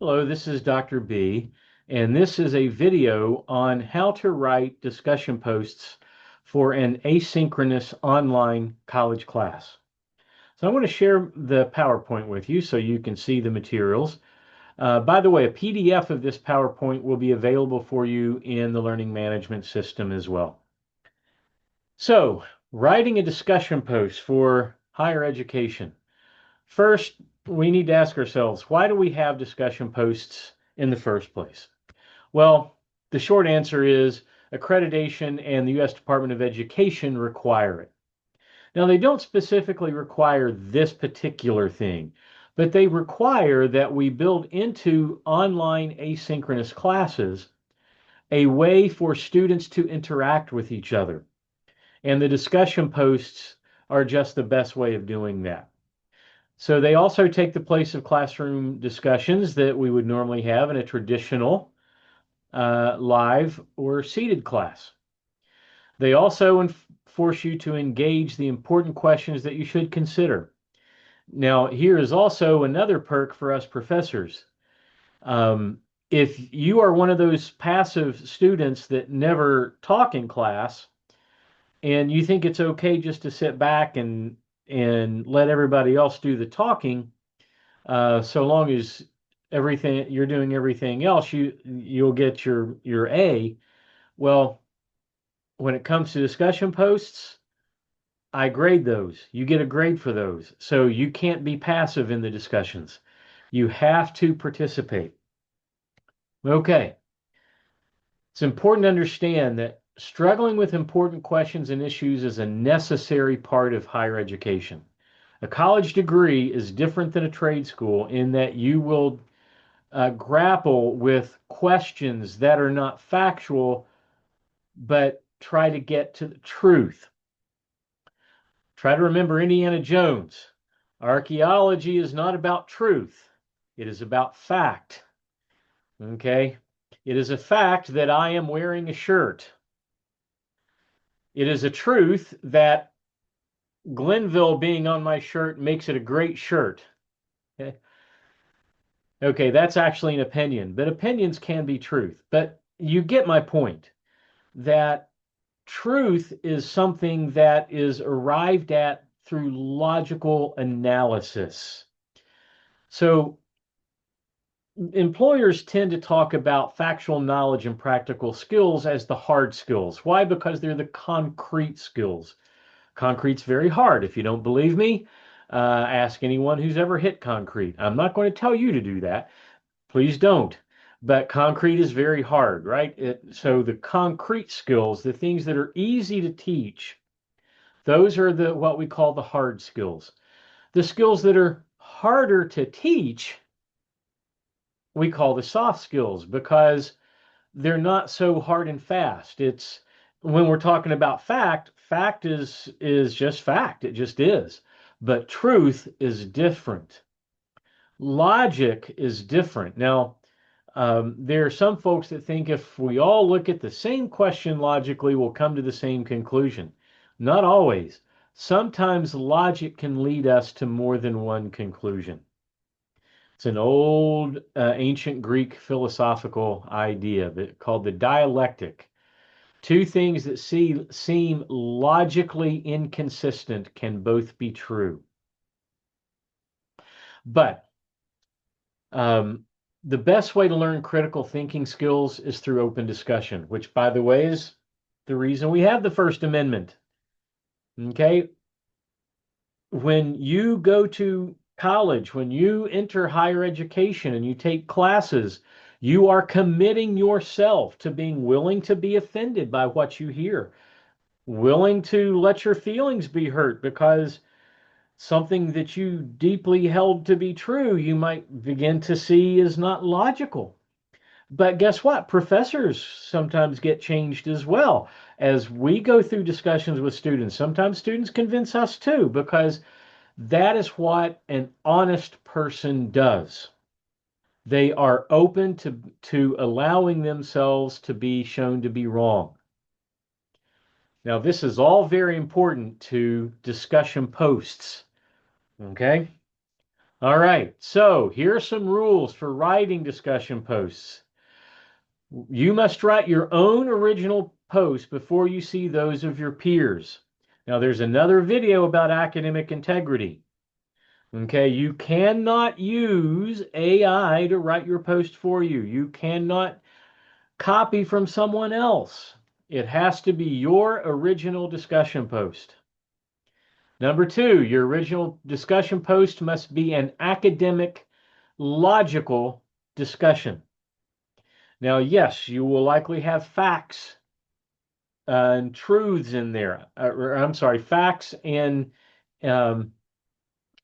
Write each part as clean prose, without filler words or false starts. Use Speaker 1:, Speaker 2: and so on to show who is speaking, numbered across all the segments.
Speaker 1: Hello, this is Dr. B, and this is a video on how to write discussion posts for an asynchronous online college class. So I want to share the PowerPoint with you so you can see the materials. By the way, a PDF of this PowerPoint will be available for you in the learning management system as well. So, writing a discussion post for higher education. First, we need to ask ourselves, why do we have discussion posts in the first place? Well, the short answer is accreditation and the U.S. Department of Education require it. Now, they don't specifically require this particular thing, but they require that we build into online asynchronous classes a way for students to interact with each other. And the discussion posts are just the best way of doing that. So they also take the place of classroom discussions that we would normally have in a traditional live or seated class. They also force you to engage the important questions that you should consider. Now, here is also another perk for us professors. If you are one of those passive students that never talk in class, and you think it's okay just to sit back and let everybody else do the talking, so long as everything you're doing everything else, you'll get your A. Well, when it comes to discussion posts, I grade those. You get a grade for those. So you can't be passive in the discussions. You have to participate. Okay. It's important to understand that struggling with important questions and issues is a necessary part of higher education. A college degree is different than a trade school in that you will grapple with questions that are not factual, but try to get to the truth. Try to remember Indiana Jones. Archaeology is not about truth, it is about fact. Okay? It is a fact that I am wearing a shirt. It is a truth that Glenville being on my shirt makes it a great shirt. Okay? Okay, that's actually an opinion, but opinions can be truth. But you get my point that truth is something that is arrived at through logical analysis. So employers tend to talk about factual knowledge and practical skills as the hard skills. Why? Because they're the concrete skills. Concrete's very hard. If you don't believe me, ask anyone who's ever hit concrete. I'm not going to tell you to do that. Please don't. But concrete is very hard, right? So the concrete skills, the things that are easy to teach, those are the what we call the hard skills. The skills that are harder to teach, we call the soft skills because they're not so hard and fast. It's when we're talking about fact, fact is just fact. It just is. But truth is different. Logic is different. Now, there are some folks that think if we all look at the same question logically, we'll come to the same conclusion. Not always. Sometimes logic can lead us to more than one conclusion. It's an old ancient Greek philosophical idea called the dialectic. Two things that seem logically inconsistent can both be true. But um, the best way to learn critical thinking skills is through open discussion, which, by the way, is the reason we have the First Amendment. Okay? When you go to college, when you enter higher education and you take classes, you are committing yourself to being willing to be offended by what you hear, willing to let your feelings be hurt because something that you deeply held to be true, you might begin to see is not logical. But guess what? Professors sometimes get changed as well. As we go through discussions with students, sometimes students convince us too, because that is what an honest person does. They are open to allowing themselves to be shown to be wrong. Now, this is all very important to discussion posts. Okay? All right, so here are some rules for writing discussion posts. You must write your own original post before you see those of your peers. Now, there's another video about academic integrity. Okay, you cannot use AI to write your post for you. You cannot copy from someone else. It has to be your original discussion post. Number two, your original discussion post must be an academic, logical discussion. Now, yes, you will likely have facts and truths in there. I'm sorry, facts um,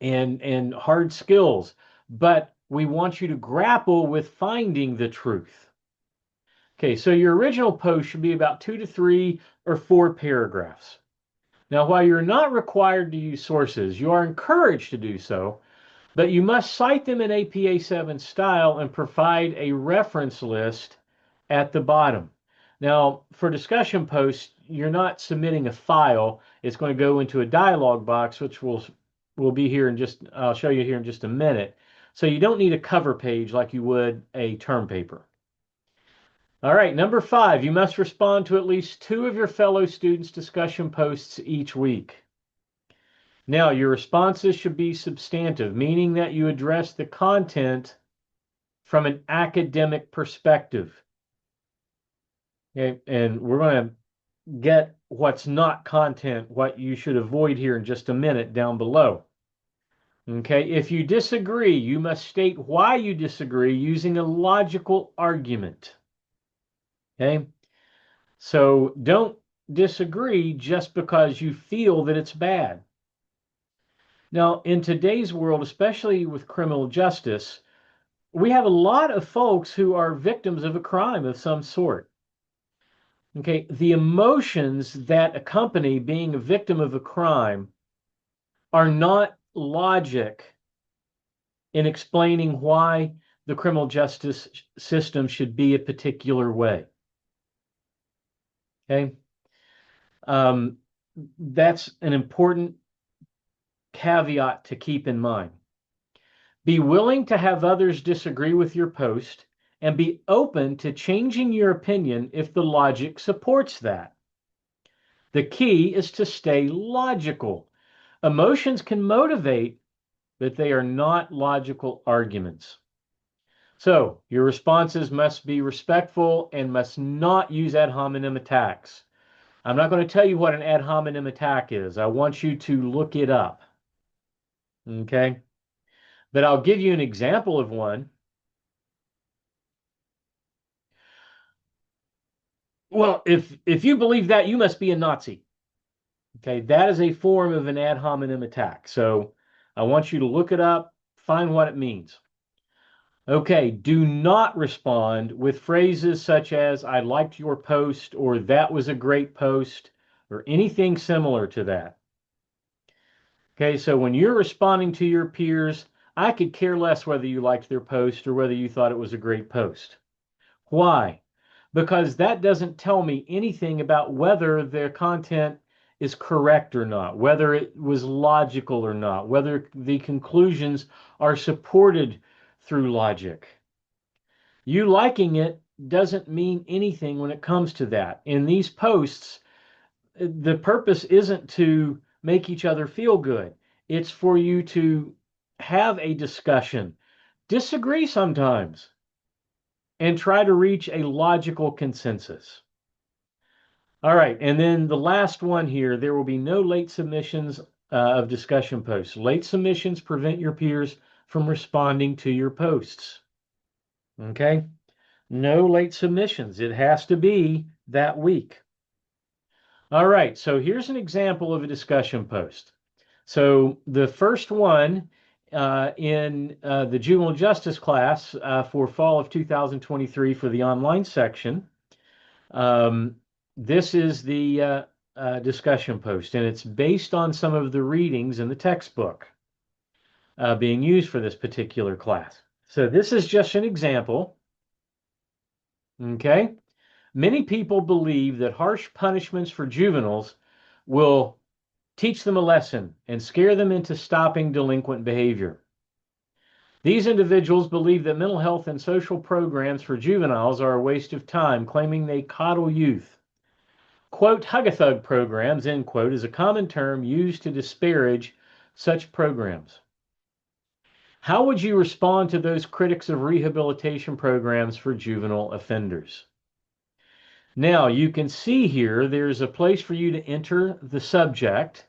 Speaker 1: and hard skills, but we want you to grapple with finding the truth. Okay, so your original post should be about 2 to 3 or 4 paragraphs. Now, while you're not required to use sources, you are encouraged to do so, but you must cite them in APA 7 style and provide a reference list at the bottom. Now, for discussion posts, you're not submitting a file. It's going to go into a dialog box, which will be here in just, I'll show you here in just a minute. So you don't need a cover page like you would a term paper. All right, number 5, you must respond to at least 2 of your fellow students' discussion posts each week. Now, your responses should be substantive, meaning that you address the content from an academic perspective. Okay, and we're going to get what's not content, what you should avoid here in just a minute down below. Okay, if you disagree, you must state why you disagree using a logical argument. Okay, so don't disagree just because you feel that it's bad. Now, in today's world, especially with criminal justice, we have a lot of folks who are victims of a crime of some sort. Okay, the emotions that accompany being a victim of a crime are not logic in explaining why the criminal justice system should be a particular way. Okay, that's an important caveat to keep in mind. Be willing to have others disagree with your post and be open to changing your opinion if the logic supports that. The key is to stay logical. Emotions can motivate, but they are not logical arguments. So, your responses must be respectful and must not use ad hominem attacks. I'm not going to tell you what an ad hominem attack is. I want you to look it up. Okay? But I'll give you an example of one. Well, if you believe that, you must be a Nazi. Okay, that is a form of an ad hominem attack. So I want you to look it up, find what it means. Okay, do not respond with phrases such as, I liked your post, or that was a great post, or anything similar to that. Okay, so when you're responding to your peers, I could care less whether you liked their post or whether you thought it was a great post. Why? Because that doesn't tell me anything about whether their content is correct or not, whether it was logical or not, whether the conclusions are supported through logic. You liking it doesn't mean anything when it comes to that. In these posts, the purpose isn't to make each other feel good. It's for you to have a discussion, disagree sometimes, and try to reach a logical consensus. All right, and then the last one here, there will be no late submissions of discussion posts. Late submissions prevent your peers from responding to your posts. Okay? No late submissions. It has to be that week. All right, so here's an example of a discussion post. So the first one in the juvenile justice class for fall of 2023 for the online section. This is the discussion post, and it's based on some of the readings in the textbook being used for this particular class. So this is just an example. Okay. Many people believe that harsh punishments for juveniles will teach them a lesson and scare them into stopping delinquent behavior. These individuals believe that mental health and social programs for juveniles are a waste of time, claiming they coddle youth. Quote, hug-a-thug programs, end quote, is a common term used to disparage such programs. How would you respond to those critics of rehabilitation programs for juvenile offenders? Now, you can see here there's a place for you to enter the subject.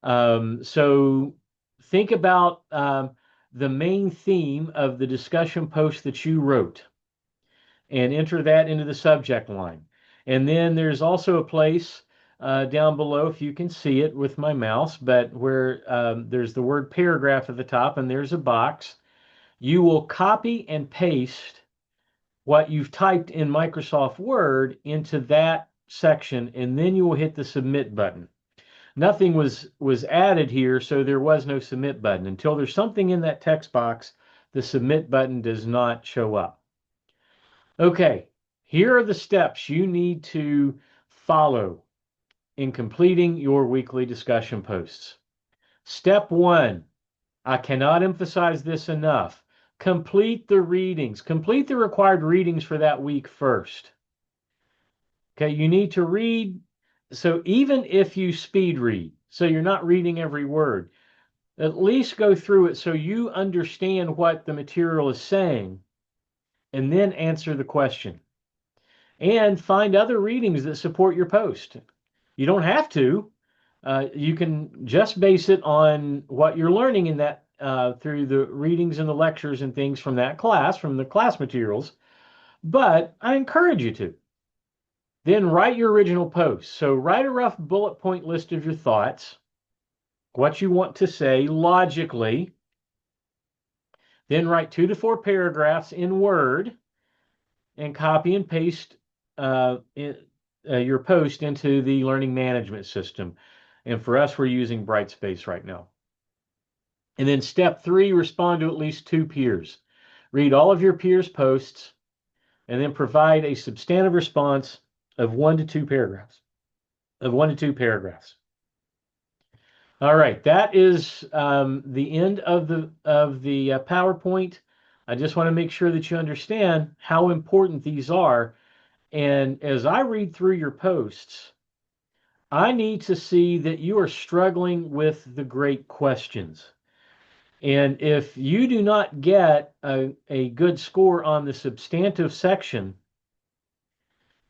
Speaker 1: So think about the main theme of the discussion post that you wrote and enter that into the subject line. And then there's also a place down below, if you can see it with my mouse, but where there's the word paragraph at the top and there's a box. You will copy and paste what you've typed in Microsoft Word into that section, and then you will hit the submit button. Nothing was added here, so there was no submit button. Until there's something in that text box, the submit button does not show up. Okay, here are the steps you need to follow in completing your weekly discussion posts. Step 1, I cannot emphasize this enough. Complete the readings. Complete the required readings for that week first. Okay, you need to read. So even if you speed read, so you're not reading every word, at least go through it so you understand what the material is saying and then answer the question. And find other readings that support your post. You don't have to. You can just base it on what you're learning in that through the readings and the lectures and things from that class, from the class materials. But I encourage you to. Then write your original post. So write a rough bullet point list of your thoughts, what you want to say logically. Then write 2 to 4 paragraphs in Word and copy and paste your post into the learning management system. And for us, we're using Brightspace right now. And then step 3, respond to at least 2 peers. Read all of your peers' posts and then provide a substantive response of 1 to 2 paragraphs. All right, that is the end of the PowerPoint. I just want to make sure that you understand how important these are. And as I read through your posts, I need to see that you are struggling with the great questions. And if you do not get a good score on the substantive section,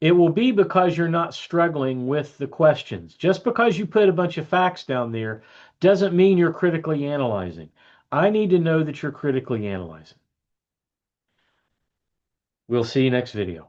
Speaker 1: it will be because you're not struggling with the questions. Just because you put a bunch of facts down there doesn't mean you're critically analyzing. I need to know that you're critically analyzing. We'll see you next video.